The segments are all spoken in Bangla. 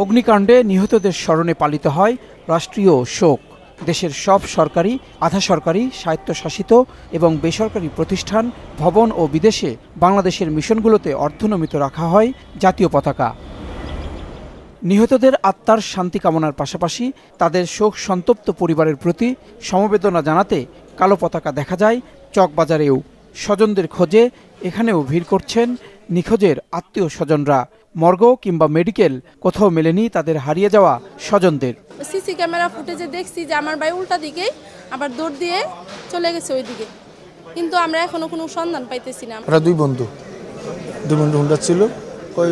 অগ্নিকাণ্ডে নিহতদের স্মরণে পালিত হয় রাষ্ট্রীয় শোক। দেশের সব সরকারি, আধা সরকারি, স্বায়ত্তশাসিত এবং বেসরকারি প্রতিষ্ঠান, ভবন ও বিদেশে বাংলাদেশের মিশনগুলোতে অর্ধনমিত রাখা হয় জাতীয় পতাকা। নিহতদের আত্মার শান্তি কামনার পাশাপাশি তাদের শোক সন্তপ্ত পরিবারের প্রতি সমবেদনা জানাতে কালো পতাকা দেখা যায় চকবাজারেও। স্বজনদের খোঁজে এখানেও ভিড় করছেন নিখোঁজের আত্মীয় স্বজনরা। মর্গ কিংবা মেডিকেল কোথাও মেলেনি তাদের হারিয়ে যাওয়া স্বজনদের। সিসি ক্যামেরা ফুটেজে দেখছি যে আমার ভাই উল্টা দিকে আবার দৌড় দিয়ে চলে গেছে ওইদিকে, কিন্তু আমরা এখনো কোনো সন্ধান পাইতেছি না। আমরা দুই বন্ধু হুন্ডা ছিল, ওই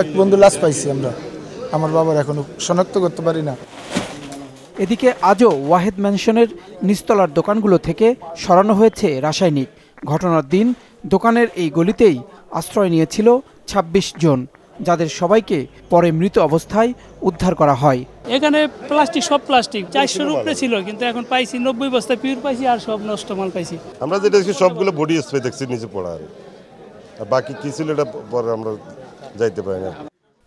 এক বন্ধু লাশ পাইছি আমরা, আমার বাবার এখনো শনাক্ত করতে পারি না। এদিকে আজও ওয়াহেদ ম্যানশনের নিচতলার দোকানগুলো থেকে সরানো হয়েছে রাসায়নিক। ঘটনার দিন দোকানের এই গলিতেই আশ্রয় নিয়েছিল ২৬ জন, যাদের সবাইকে পরে মৃত অবস্থায় উদ্ধার করা হয়। এখানে প্লাস্টিক, সব প্লাস্টিক ৪০০-র উপরে ছিল, কিন্তু এখন পাইছি ৯০ বস্তা পিওর পাইছি, আর সব নষ্ট মাল পাইছি। আমরা যেটা দেখছি সবগুলো বডি স্প্রে দেখছি নিচে পড়া, আর বাকি কি ছিল এটা পরে আমরা যাইতে পারি না।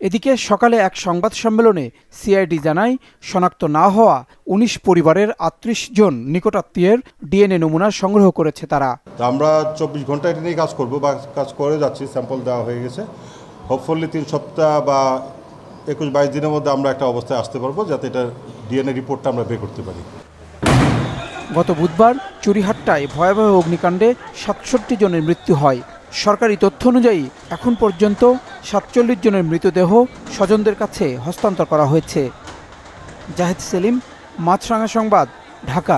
এদিকে সকালে এক সংবাদ সম্মেলনে সিআইডি জানায় শনাক্ত না হওয়া ১৯ পরিবারের ৩৮ জন নিকটাত্মীয়ের ডিএনএ নমুনা সংগ্রহ করেছে তারা। আমরা ২৪ ঘন্টা এটা নিয়ে কাজ করব বা কাজ করে যাচ্ছি, স্যাম্পল দেওয়া হয়ে গেছে। হোপফুলি ৩ সপ্তাহ বা ২১-২২ দিনের মধ্যে আমরা একটা অবস্থায় আসতে পারবো যাতে এটা ডিএনএ রিপোর্টটা আমরা বের করতে পারি। গত বুধবার চুরিহাট্টায় ভয়াবহ অগ্নিকাণ্ডে ৬৭ জনের মৃত্যু হয়। সরকারি তথ্য অনুযায়ী এখন পর্যন্ত ৪৭ জনের মৃতদেহ স্বজনদের কাছে হস্তান্তর করা হয়েছে। জাহেদ সেলিম, মাছরাঙা সংবাদ, ঢাকা।